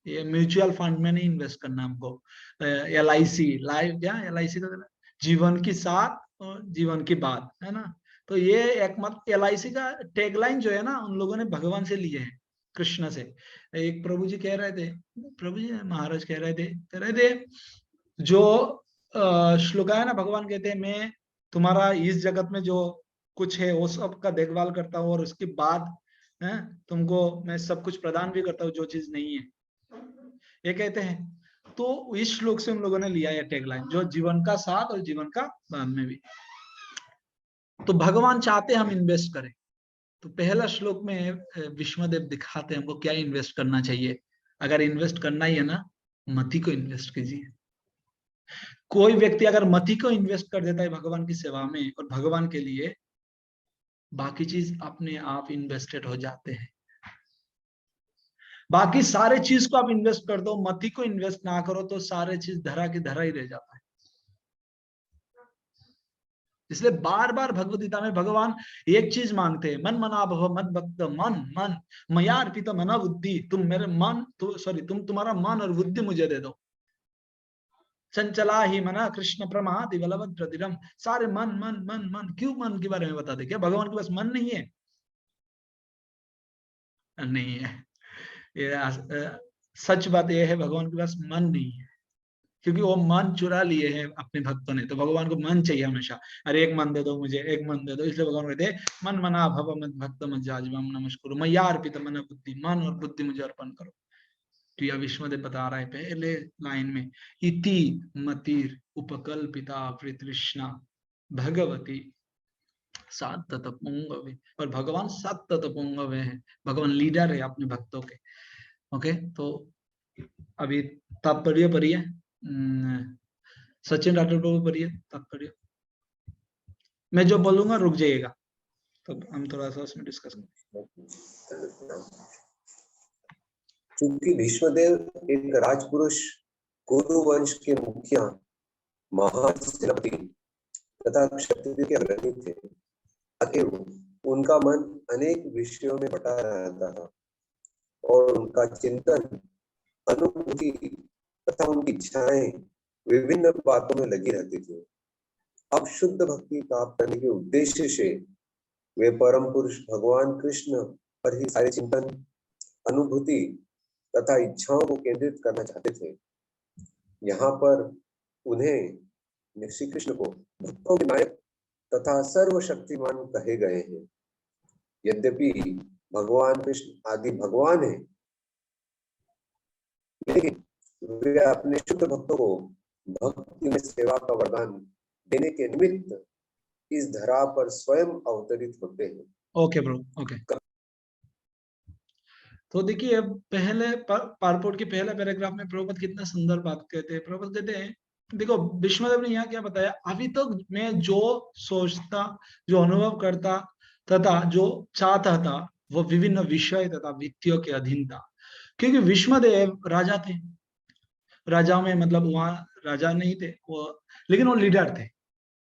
ये म्यूचुअल फंड में नहीं इन्वेस्ट करना हमको, LIC लाइफ, क्या LIC का जीवन की साथ और जीवन की बात है ना। तो ये एक मत LIC का टैगलाइन जो है ना उन लोगों ने भगवान से लिए हैं, कृष्ण से। एक प्रभु जी कह रहे थे, प्रभु जी महाराज कह रहे थे जो श्लोक है ना, भगवान कहते हैं मैं तुम्हारा इस जगत में जो कुछ है वो सब का देखभाल करता हूँ और उसके बाद है तुमको मैं सब कुछ प्रदान भी करता हूँ जो चीज नहीं है, ये कहते हैं। तो इस श्लोक से उन लोगों ने लिया है टैगलाइन, जो जीवन का साथ और जीवन का बाद में भी। तो भगवान चाहते हम इन्वेस्ट करें। तो पहला श्लोक में विष्णुदेव दिखाते हैं हमको क्या इन्वेस्ट करना चाहिए। अगर इन्वेस्ट करना ही है ना, मति को इन्वेस्ट कीजिए। कोई व्यक्ति अगर मति को इन्वेस्ट कर देता है भगवान की सेवा में और भगवान के लिए, बाकी चीज अपने आप इन्वेस्टेड हो जाते हैं। बाकी सारे चीज को आप इन्वेस्ट कर दो, मति को इन्वेस्ट ना करो तो सारे चीज धरा की धरा ही रह जाता है। इसलिए बार बार भगवद गीता में भगवान एक चीज मांगते हैं, मन मना भव मद भक्त, मन मया अर्पित मना बुद्धि, तुम मेरे मन तुम्हारा मन और बुद्धि मुझे दे दो। चंचला ही मना कृष्ण प्रमादि बलवद प्रतिरम, सारे मन मन मन मन, क्यों मन के बारे में बता दे, क्या भगवान के पास मन नहीं है? नहीं है, ये सच बात यह है, भगवान के पास मन नहीं है, क्योंकि वो मन चुरा लिए हैं अपने भक्तों ने। तो भगवान को मन चाहिए हमेशा, अरे एक मन दे दो मुझे, एक मन दे दो। इसलिए भगवान कहते हैं मन मना भव मद भक्त मज्जाजिमम नमस्कुरु मय्या अर्पित मन बुद्धि, मन और बुद्धि मुझे अर्पण करो। तो यह विष्णुदेव बता रहा है पहले लाइन में, इति मतिर उपकल्पिता तृष्णा भगवती सातत पुंगवे। और भगवान सातत पुंगवे है, भगवान लीडर है अपने भक्तों के। ओके, तो अभी तात्पर्य पढ़िए, सचिन राठौर को पढ़िए तात्पर्य। मैं जो बोलूंगा रुक जाइएगा, तो हम थोड़ा सा उसमें डिस्कस करें। चूंकि भीष्मदेव एक राजपुरुष कुरु वंश के मुखिया महान सेनापति तथा क्षत्रिय के अग्रणी थे, अतएव उनका मन अनेक विषयों में बटा रहता था और उनका चिंतन, अनुभूति तथा उनकी इच्छाएं विभिन्न बातों में लगी रहती थी। अब शुद्ध भक्ति प्राप्त करने के उद्देश्य से वे परम पुरुष भगवान कृष्ण पर ही सारे चिंतन, अनुभूति तथा इच्छाओं को केंद्रित करना चाहते थे। यहाँ पर उन्हें श्री कृष्ण को भक्तों के नायक तथा सर्वशक्तिमान कहे गए हैं। यद्यपि भगवान कृष्ण आदि भगवान हैं, लेकिन वे अपने शुद्ध भक्तों को भक्ति में सेवा का वरदान देने के निमित्त इस धरा पर स्वयं अवतरित होते हैं। Okay bro, okay. तो देखिए पहले पारपोर्ट के पहले पैराग्राफ में प्रभुपद कितना सुंदर बात कहते हैं। प्रभुपद कहते हैं, देखो विष्णुदेव ने यहाँ क्या बताया, अभी तक मैं जो सोचता, जो अनुभव करता तथा जो चाहता था वो विभिन्न विषय तथा वित्तियों के अधीन था। क्योंकि विष्णुदेव राजा थे, राजाओं में मतलब वहां राजा नहीं थे वो, लेकिन वो लीडर थे,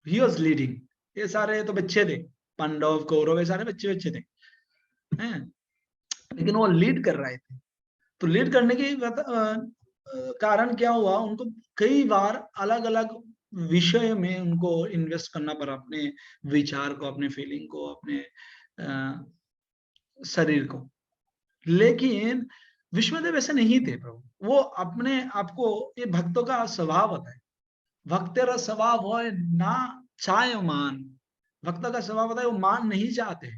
ही वाज लीडिंग। ये सारे तो बच्चे थे, पांडव कौरव, ये सारे बच्चे थे हैं, लेकिन वो लीड कर रहे थे। तो लीड करने के कारण क्या हुआ, उनको कई बार अलग अलग विषय में उनको इन्वेस्ट करना पड़ा, अपने विचार को, अपने फीलिंग को, अपने शरीर को। लेकिन विष्णुदेव ऐसे नहीं थे प्रभु, वो अपने आपको, ये भक्तों का स्वभाव होता है, भक्तेरा स्वभाव हो ना चाहे मान, भक्तों का स्वभाव होता है वो मान नहीं चाहते।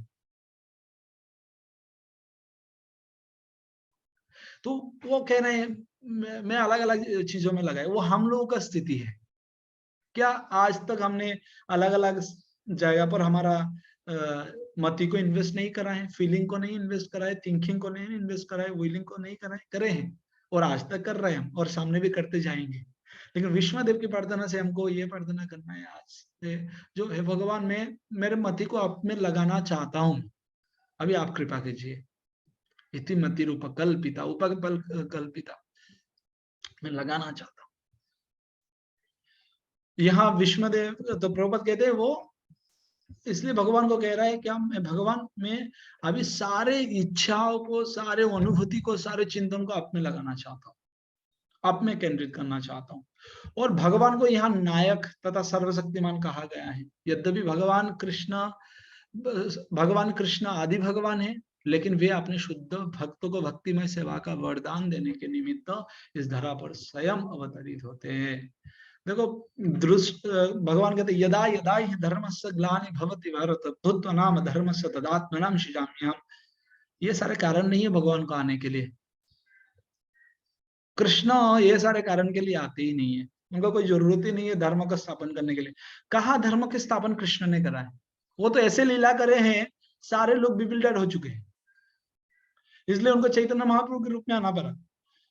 तो वो कह रहे हैं मैं अलग अलग चीजों में लगा है, वो हम लोगों का स्थिति है। क्या आज तक हमने अलग अलग जगह पर हमारा मति को इन्वेस्ट नहीं करा है, फीलिंग को नहीं इन्वेस्ट करा है, थिंकिंग को नहीं इन्वेस्ट करा है, विलिंग को नहीं करा है, करे हैं और आज तक कर रहे हैं और सामने भी करते जाएंगे। लेकिन विष्णुदेव की प्रार्थना से हमको ये प्रार्थना करना है आज से, जो है भगवान, मैं मेरे मति को आप में लगाना चाहता हूँ, अभी आप कृपा कीजिए। इति मति रूप कल्पिता, उपकल्प कल्पिता, मैं लगाना चाहता हूँ। यहाँ विष्णुदेव तो प्रभुपद कहते हैं वो इसलिए भगवान को कह रहा है क्या, मैं भगवान में अभी सारे इच्छाओं को, सारे अनुभूति को, सारे चिंतन को आप में लगाना चाहता हूँ, आप में केंद्रित करना चाहता हूँ। और भगवान को यहाँ नायक तथा सर्वशक्तिमान कहा गया है। यद्यपि भगवान कृष्ण आदि भगवान है, लेकिन वे अपने शुद्ध भक्तों को भक्तिमय सेवा का वरदान देने के निमित्त इस धरा पर स्वयं अवतरित होते हैं। देखो भगवान कहते यदा यदा हि धर्मस्य ग्लानि भवति भारत भूत्वा नाम धर्मस्य तदात्मनां सृजाम्यहम्। ये सारे कारण नहीं है भगवान को आने के लिए, कृष्ण ये सारे कारण के लिए आते ही नहीं है, उनको कोई जरूरत ही नहीं है धर्म का स्थापन करने के लिए। कहा धर्म के स्थापन कृष्ण ने करा है, वो तो ऐसे लीला करे हैं, सारे लोग बिबिल्डर हो चुके हैं, इसलिए उनको चैतन्य महाप्रभु के रूप में आना पड़ा।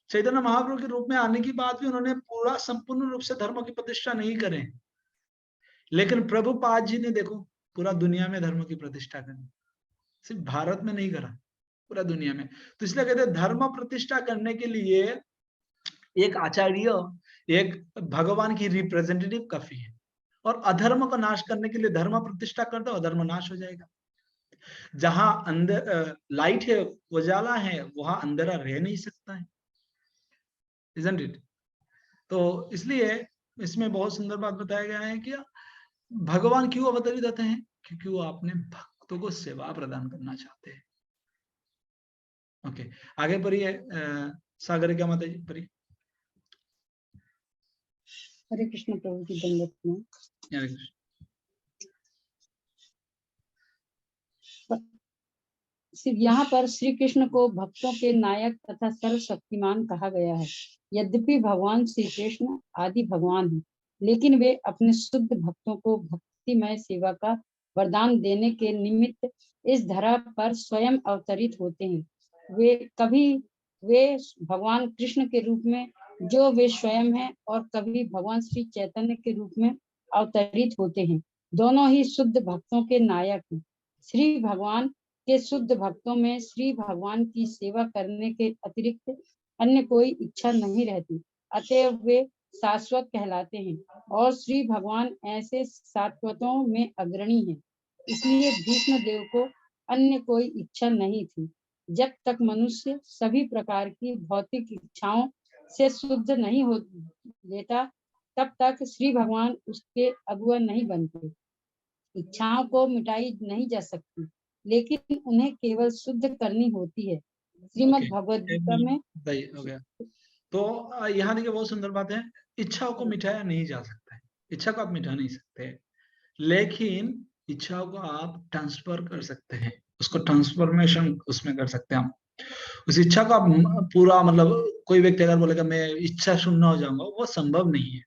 चैतन्य महाप्रभु के रूप में आने की बाद भी उन्होंने पूरा संपूर्ण रूप से धर्म की प्रतिष्ठा नहीं करे, लेकिन प्रभुपाद जी ने देखो पूरा दुनिया में धर्म की प्रतिष्ठा करी, सिर्फ भारत में नहीं करा, पूरा दुनिया में। तो इसलिए कहते हैं धर्म प्रतिष्ठा करने के लिए एक आचार्य, एक भगवान की रिप्रेजेंटेटिव काफी है, और अधर्म को नाश करने के लिए धर्म प्रतिष्ठा कर दो, अधर्म नाश हो जाएगा। जहां अंदर लाइट है, उजाला है, वहां अंधेरा रह नहीं सकता है, isn't it? तो इसलिए इसमें बहुत सुंदर बात बताया गया है कि भगवान क्यों अवतरित होते हैं, क्योंकि वो अपने भक्तों को सेवा प्रदान करना चाहते हैं। ओके, आगे पढ़िए सागरिका माता जी, पढ़िए। हरे कृष्ण प्रभु की दंडवत में। हरे कृष्ण। सिर्फ यहाँ पर श्री कृष्ण को भक्तों के नायक तथा सर्वशक्तिमान कहा गया है। यद्यपि भगवान श्री कृष्ण आदि भगवान हैं, लेकिन वे अपने शुद्ध भक्तों को भक्तिमय सेवा का वरदान देने के निमित्त इस धरा पर स्वयं अवतरित होते हैं। वे कभी वे भगवान कृष्ण के रूप में जो वे स्वयं हैं और कभी भगवान श्री चैतन्य के रूप में अवतरित होते हैं। दोनों ही शुद्ध भक्तों के नायक हैं। श्री भगवान के शुद्ध भक्तों में श्री भगवान की सेवा करने के अतिरिक्त अन्य कोई इच्छा नहीं रहती, अतएव वे शाश्वत कहलाते हैं और श्री भगवान ऐसे शाश्वतों में अग्रणी हैं। इसलिए भीष्म देव को अन्य कोई इच्छा नहीं थी। जब तक मनुष्य सभी प्रकार की भौतिक इच्छाओं से शुद्ध नहीं हो लेता, तब तक श्री भगवान उसके अगुआ नहीं बनते। इच्छाओं को मिटाई नहीं जा सकती, लेकिन उन्हें केवल शुद्ध करनी होती है। श्रीमद् भगवद गीता में सही हो गया। तो यहाँ देखिए बहुत सुंदर बात है, इच्छाओं को मिटाया नहीं जा सकता है, इच्छा को आप मिटा नहीं सकते, लेकिन इच्छाओं को आप ट्रांसफर कर सकते हैं, उसको ट्रांसफॉर्मेशन उसमें कर सकते हैं हम। उस इच्छा को आप पूरा मतलब कोई व्यक्ति अगर बोलेगा मैं इच्छा शून्य हो जाऊंगा, वो संभव नहीं है।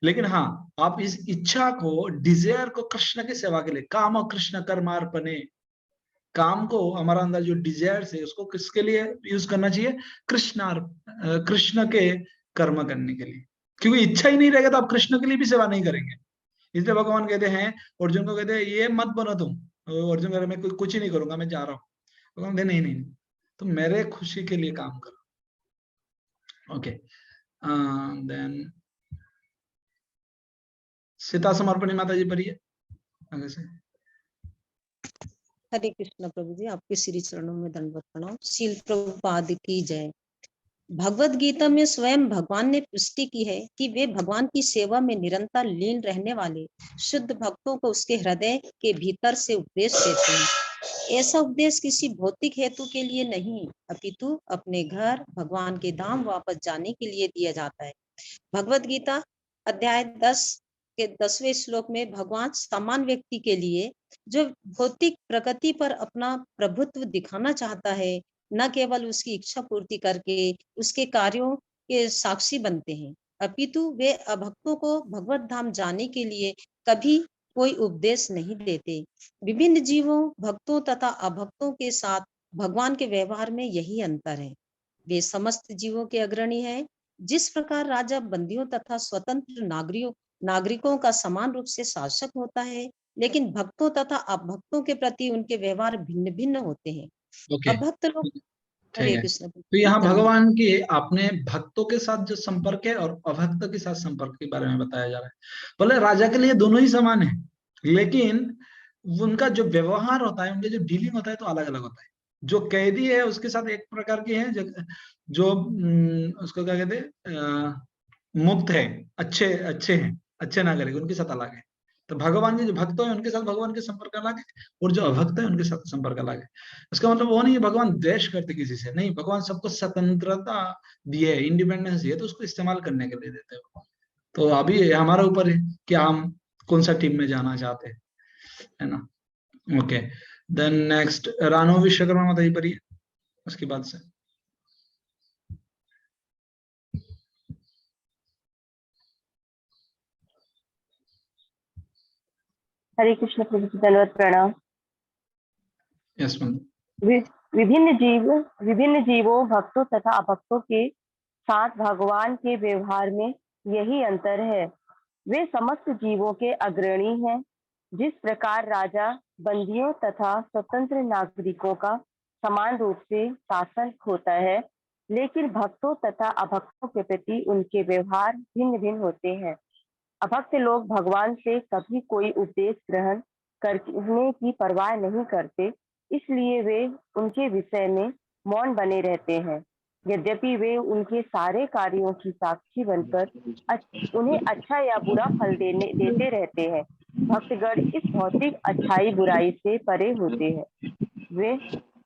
लेकिन हाँ, आप इस इच्छा को, डिजायर को कृष्ण की सेवा के लिए, काम कृष्ण कर्मार्पणे, काम को हमारा अंदर जो डिजायर है उसको किसके लिए यूज करना चाहिए? कृष्ण के कर्म करने के लिए। क्योंकि इच्छा ही नहीं रहेगा तो आप कृष्ण के लिए भी सेवा नहीं करेंगे। इसलिए भगवान कहते हैं, अर्जुन को कहते हैं ये मत बनो तुम। अर्जुन कह रहे मैं कुछ ही नहीं करूंगा, मैं जा रहा हूँ। भगवान कहते नहीं, तुम मेरे खुशी के लिए काम करो। ओके, देन सीता समर्पणी माता जी पढ़िए आगे से। हरे कृष्ण प्रभु जी, आपके श्री चरणों में दंडवत प्रणाम। शील प्रभुपाद की जय। भगवत गीता में स्वयं भगवान ने पुष्टि की है कि वे भगवान की सेवा में निरंतर लीन रहने वाले शुद्ध भक्तों को उसके हृदय के भीतर से उपदेश देते हैं। ऐसा उपदेश किसी भौतिक हेतु के लिए नहीं, अपितु अपने घर भगवान के धाम वापस जाने के लिए दिया जाता है। भगवत गीता अध्याय 10 के 10वें श्लोक में भगवान सामान्य व्यक्ति के लिए जो भौतिक प्रगति पर अपना प्रभुत्व दिखाना चाहता है, न केवल उसकी इच्छा पूर्ति करके उसके कार्यों के साक्षी बनते हैं, अपितु वे अभक्तों को भगवत धाम जाने के लिए कभी कोई उपदेश नहीं देते। विभिन्न जीवों, भक्तों तथा अभक्तों के साथ भगवान के व्यवहार में यही अंतर है। वे समस्त जीवों के अग्रणी हैं। जिस प्रकार राजा बंदियों तथा स्वतंत्र नागरिकों का समान रूप से शासक होता है, लेकिन भक्तों तथा अभक्तों के प्रति उनके व्यवहार भिन्न भिन्न होते हैं। अभक्त लोग, हरे कृष्ण। तो यहाँ भगवान के अपने भक्तों के साथ जो संपर्क है और अभक्त के साथ संपर्क के बारे में बताया जा रहा है। बोले राजा के लिए दोनों ही समान है, लेकिन उनका जो व्यवहार होता है, उनका जो डीलिंग होता है तो अलग अलग होता है। जो कैदी है उसके साथ एक प्रकार की है, जो उसको क्या कहते हैं, मुक्त है, अच्छे हैं, अच्छे नागरिक, उनके साथ अलग है। तो भगवान के जो भक्त है उनके साथ भगवान के संपर्क अलग है, और जो अभक्त है उनके साथ संपर्क अलग है। इसका मतलब वो नहीं है भगवान द्वेष करते किसी से, नहीं, भगवान सबको स्वतंत्रता दिए, इंडिपेंडेंस दिए, तो उसको इस्तेमाल करने के लिए देते हैं। तो अभी हमारे ऊपर है कि हम कौन सा टीम में जाना चाहते हैं, है ना। ओके, देन नेक्स्ट रानो विश्वकर्मा माता जी पढ़िए उसके बाद से। हरे कृष्ण प्रभु जी, दंडवत प्रणाम। Yes ma'am. विभिन्न जीवों, भक्तों तथा अभक्तों के साथ भगवान के व्यवहार में यही अंतर है। वे समस्त जीवों के अग्रणी हैं। जिस प्रकार राजा बंदियों तथा स्वतंत्र नागरिकों का समान रूप से शासन होता है, लेकिन भक्तों तथा अभक्तों के प्रति उनके व्यवहार भिन्न भिन्न होते हैं। अभक्त लोग भगवान से कभी कोई उपदेश ग्रहण करने की परवाह नहीं करते, इसलिए वे उनके विषय में मौन बने रहते हैं। यद्यपि वे उनके सारे कार्यों की साक्षी बनकर उन्हें अच्छा या बुरा फल देते रहते हैं। भक्तगण इस भौतिक अच्छाई बुराई से परे होते हैं। वे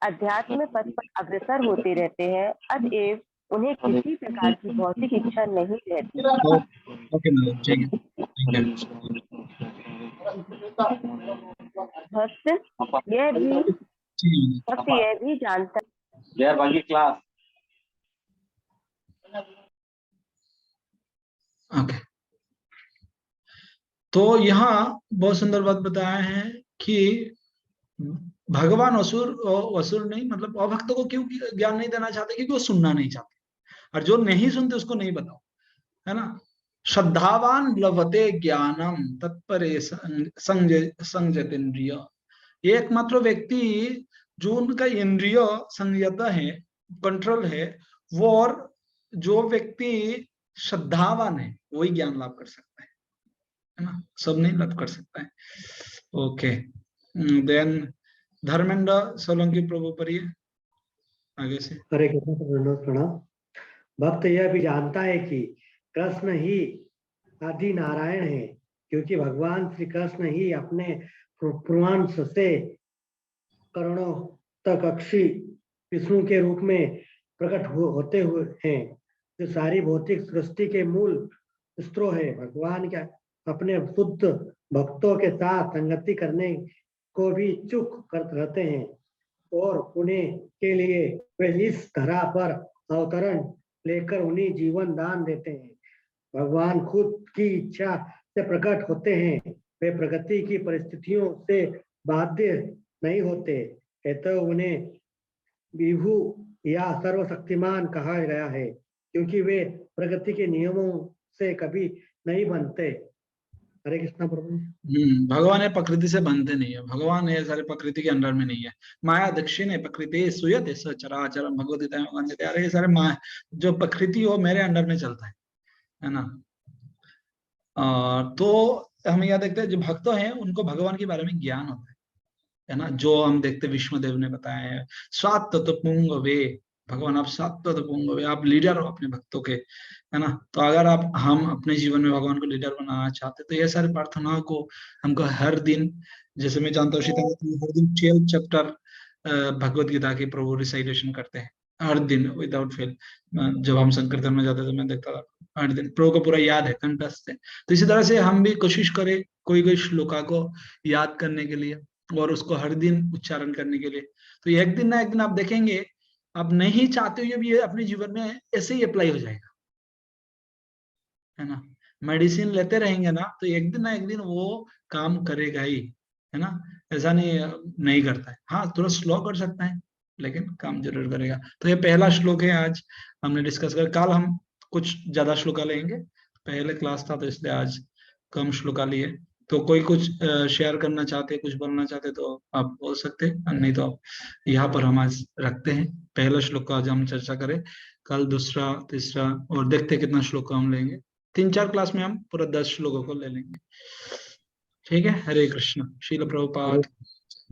अध्यात्म पथ पर अग्रसर होते रहते हैं, अतएव उन्हें किसी प्रकार की भौतिक इच्छा नहीं रहती। ओके मैडम, ठीक है। भक्त यह भी जानता क्लास। ओके, तो यहाँ बहुत सुंदर बात बताया है कि भगवान असुर नहीं, मतलब अभक्तों को क्यों ज्ञान नहीं देना चाहते? क्योंकि वो सुनना नहीं चाहते, और जो नहीं सुनते उसको नहीं बताओ, है ना। श्रद्धावान लभते ज्ञानम तत्परे संयतेन्द्रिय। ये एकमात्र व्यक्ति जो उनका इंद्रिय संयत है, कंट्रोल है, वो, और जो व्यक्ति श्रद्धावान है वही ज्ञान लाभ कर सकता है ना, सब नहीं लाभ कर सकता है। ओके, देन धर्मेंद्र सोलंकी प्रभु पढ़िए आगे से। हरे कृष्ण प्रणाम। भक्त यह भी जानता है कि कृष्ण ही आदि नारायण है, क्योंकि भगवान श्री कृष्ण ही अपने पूर्वांश से करोड़ों तक अक्षी विष्णु के रूप में प्रकट होते हुए हैं, जो सारी भौतिक सृष्टि के मूल स्रोत है। भगवान क्या अपने शुद्ध भक्तों के साथ संगति करने को भी इच्छुक रहते हैं, और उन्हें के लिए वे इस धरा पर अवतरण लेकर उन्हें जीवन दान देते हैं। भगवान खुद की इच्छा से प्रकट होते हैं, वे प्रगति की परिस्थितियों से बाध्य नहीं होते, तो उन्हें विभु या सर्वशक्तिमान कहा गया है, क्योंकि वे प्रगति के नियमों से कभी नहीं बनते। हरे कृष्णा प्रभु। भगवान ये प्रकृति से बनते नहीं है, भगवान ये सारे प्रकृति के अंडर में नहीं है। माया दक्षिण है प्रकृति सुयते सचराचर भगवद्गीता में भगवान कहते हैं, ये सारे माया जो प्रकृति हो मेरे अंडर में चलता है ना। तो हम यह देखते हैं जो भक्त हैं उनको भगवान के बारे में ज्ञान होता है ना। जो हम देखते विष्णुदेव ने बताया है, सात तत्व पुंग वे, भगवान आप सात तत्व पुंग वे, आप लीडर हो अपने भक्तों के, है ना। तो अगर हम अपने जीवन में भगवान को लीडर बनाना चाहते तो ये सारे प्रार्थनाओं को हमको हर दिन, जैसे मैं जानता हूँ सीता हर दिन 12 चैप्टर भगवत गीता के प्रभु रिसाइटेशन करते हैं हर दिन विदाउट फेल। जब हम संकीर्तन में जाते तो मैं देखता था हर दिन प्रभु को पूरा याद है कंठस्थ है। तो इसी तरह से हम भी कोशिश करें कोई श्लोका को याद करने के लिए और उसको हर दिन उच्चारण करने के लिए। तो एक दिन ना एक दिन आप देखेंगे, आप नहीं चाहते हुए भी अपने जीवन में ऐसे ही अप्लाई हो जाएगा, है ना। मेडिसिन लेते रहेंगे ना तो एक दिन ना एक दिन वो काम करेगा ही, है ना। ऐसा नहीं करता है, हाँ थोड़ा स्लो कर सकता है लेकिन काम जरूर करेगा। तो ये पहला श्लोक है आज हमने डिस्कस कर। कल हम कुछ ज्यादा श्लोका लेंगे, पहले क्लास था तो इसलिए आज कम श्लोका लिए। तो कोई कुछ शेयर करना चाहते, कुछ बोलना चाहते तो आप बोल सकते हैं, नहीं तो यहाँ पर हम आज रखते हैं। पहला श्लोक का आज हम चर्चा करें, कल दूसरा तीसरा और देखते हैं कितना श्लोक हम लेंगे। 3-4 क्लास में हम पूरा 10 श्लोकों को ले लेंगे, ठीक है। हरे कृष्ण। शील प्रभुपाद।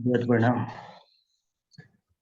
प्रणाम।